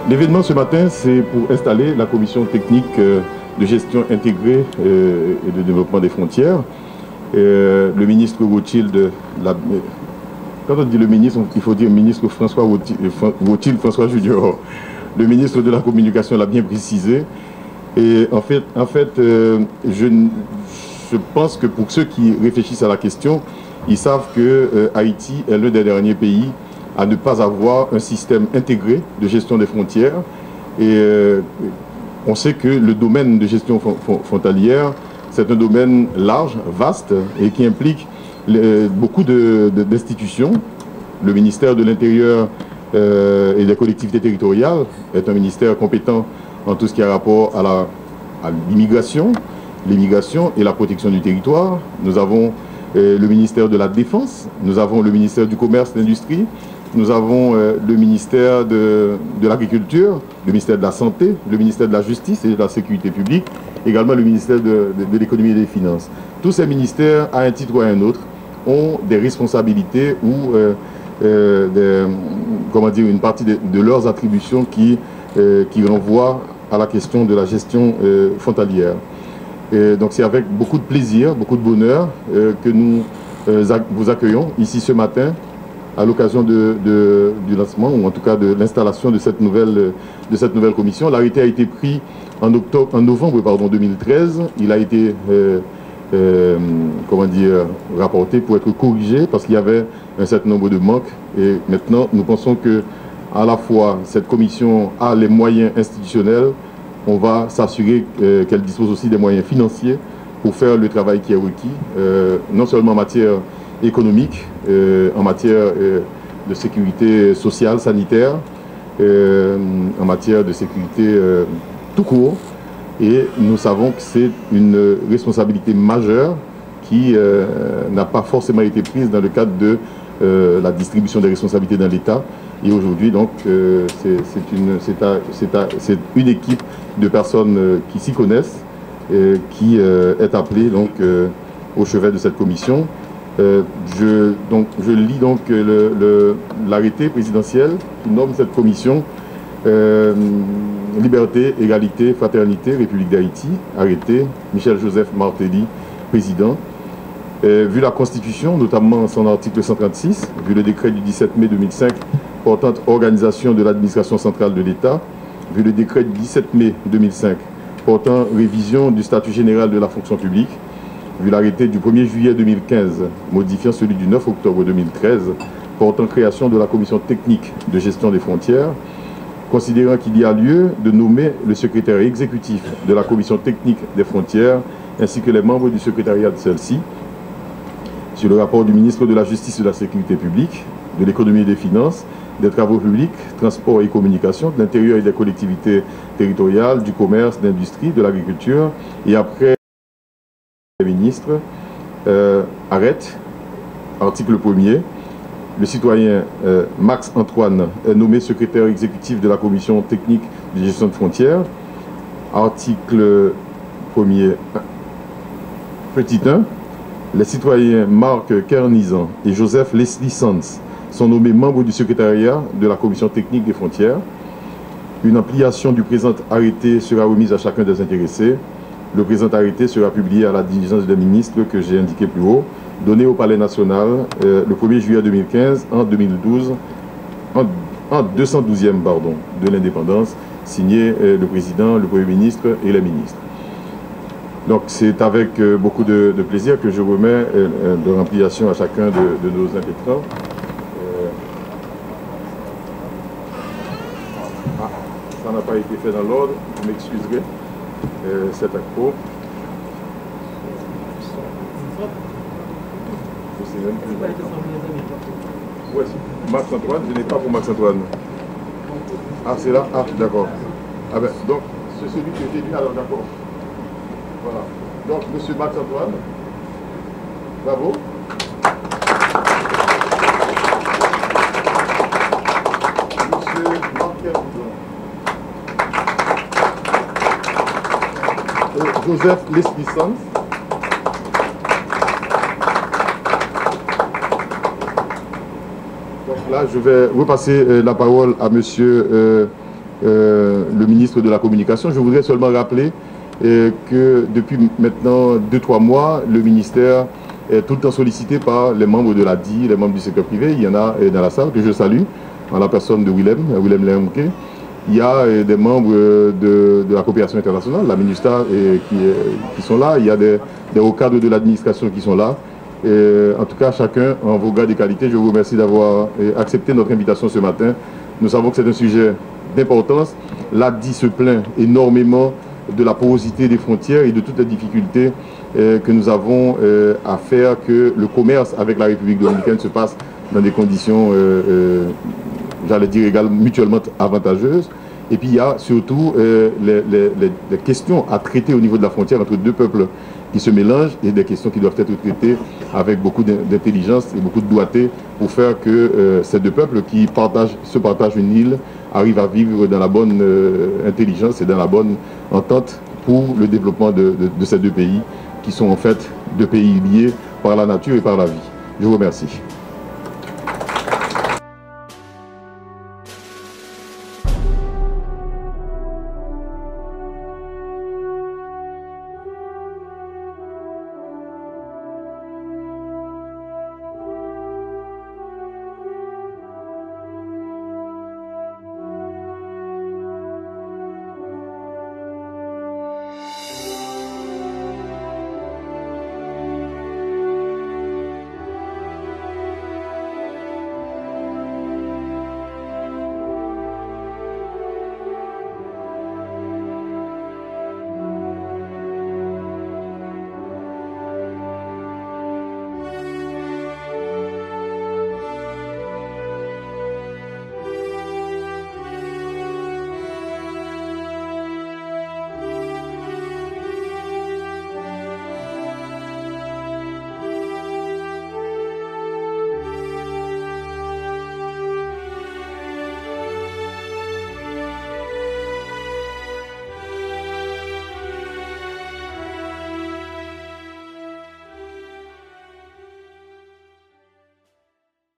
L'événement ce matin, c'est pour installer la commission technique de gestion intégrée et de développement des frontières. Le ministre Rothschild, quand on dit le ministre, il faut dire ministre François Rothschild François Junior. Le ministre de la Communication l'a bien précisé. Et en fait, je pense que pour ceux qui réfléchissent à la question, ils savent que Haïti est l'un des derniers pays à ne pas avoir un système intégré de gestion des frontières. Et on sait que le domaine de gestion frontalière, c'est un domaine large, vaste, et qui implique beaucoup d'institutions. Le ministère de l'Intérieur et des collectivités territoriales est un ministère compétent en tout ce qui a rapport à l'immigration et la protection du territoire. Nous avons le ministère de la Défense, nous avons le ministère du Commerce et de l'Industrie, nous avons le ministère de l'Agriculture, le ministère de la Santé, le ministère de la Justice et de la Sécurité publique, également le ministère de l'Économie et des Finances. Tous ces ministères, à un titre ou à un autre, ont des responsabilités ou une partie de leurs attributions qui renvoient à la question de la gestion frontalière. Et donc c'est avec beaucoup de plaisir, beaucoup de bonheur que nous vous accueillons ici ce matin à l'occasion du lancement, ou en tout cas de l'installation de cette nouvelle commission. L'arrêté a été pris en novembre 2013. Il a été rapporté pour être corrigé parce qu'il y avait un certain nombre de manques. Et maintenant, nous pensons que à la fois cette commission a les moyens institutionnels, on va s'assurer qu'elle dispose aussi des moyens financiers pour faire le travail qui est requis, non seulement en matière économique, en matière de sécurité sociale, sanitaire, en matière de sécurité tout court. Et nous savons que c'est une responsabilité majeure qui n'a pas forcément été prise dans le cadre de la distribution des responsabilités dans l'État. Et aujourd'hui, donc, c'est une équipe de personnes qui s'y connaissent, qui est appelée donc, au chevet de cette commission. Je lis donc l'arrêté présidentiel qui nomme cette commission Liberté, Égalité, Fraternité, République d'Haïti, arrêté Michel-Joseph Martelly, président. Vu la Constitution, notamment son article 136, vu le décret du 17 mai 2005 portant organisation de l'administration centrale de l'État, vu le décret du 17 mai 2005 portant révision du statut général de la fonction publique, vu l'arrêté du 1er juillet 2015 modifiant celui du 9 octobre 2013 portant création de la commission technique de gestion des frontières, considérant qu'il y a lieu de nommer le secrétaire exécutif de la commission technique des frontières ainsi que les membres du secrétariat de celle-ci, sur le rapport du ministre de la Justice et de la Sécurité publique, de l'Économie et des Finances, des Travaux publics, Transports et Communications, de l'Intérieur et des collectivités territoriales, du Commerce, de l'Industrie, de l'Agriculture, et après les ministres, arrête, article 1er, le citoyen Max Antoine est nommé secrétaire exécutif de la commission technique de gestion de frontières. Article 1er, petit 1, les citoyens Marc Kernizan et Joseph Leslie Sands sont nommés membres du secrétariat de la commission technique des frontières. Une ampliation du présent arrêté sera remise à chacun des intéressés. Le présent arrêté sera publié à la diligence des ministres que j'ai indiqué plus haut, donné au Palais national le 1er juillet 2015 en 2012, en 212e de l'indépendance, signé le président, le Premier ministre et les ministres. Donc c'est avec beaucoup de plaisir que je remets de l'ampliation à chacun de nos impétrants. Ça n'a pas été fait dans l'ordre, vous m'excuserez. Cet accord. Ouais, Max Antoine, je n'ai pas pour Max Antoine. Ah, c'est là? Ah, d'accord. Ah ben, donc, c'est celui qui était dit, alors d'accord. Voilà. Donc, monsieur Max Antoine, bravo. Monsieur Marc Kernizan. Joseph Leslie Sands. Donc là, je vais repasser la parole à monsieur le ministre de la Communication. Je voudrais seulement rappeler que depuis maintenant 2-3 mois, le ministère est tout le temps sollicité par les membres de la DI, les membres du secteur privé. Il y en a dans la salle que je salue, en la personne de Willem Lermouké. Il y a des membres de la coopération internationale, la MINUSTAH, qui sont là. Il y a des hauts cadres de l'administration qui sont là. En tout cas, chacun en vos grades et qualités. Je vous remercie d'avoir accepté notre invitation ce matin. Nous savons que c'est un sujet d'importance. L'ADI se plaint énormément de la porosité des frontières et de toutes les difficultés que nous avons à faire que le commerce avec la République dominicaine se passe dans des conditions, j'allais dire, mutuellement avantageuses. Et puis il y a surtout les questions à traiter au niveau de la frontière entre deux peuples qui se mélangent et des questions qui doivent être traitées avec beaucoup d'intelligence et beaucoup de doigté pour faire que ces deux peuples qui se partagent une île arrivent à vivre dans la bonne intelligence et dans la bonne entente pour le développement de ces deux pays qui sont en fait deux pays liés par la nature et par la vie. Je vous remercie.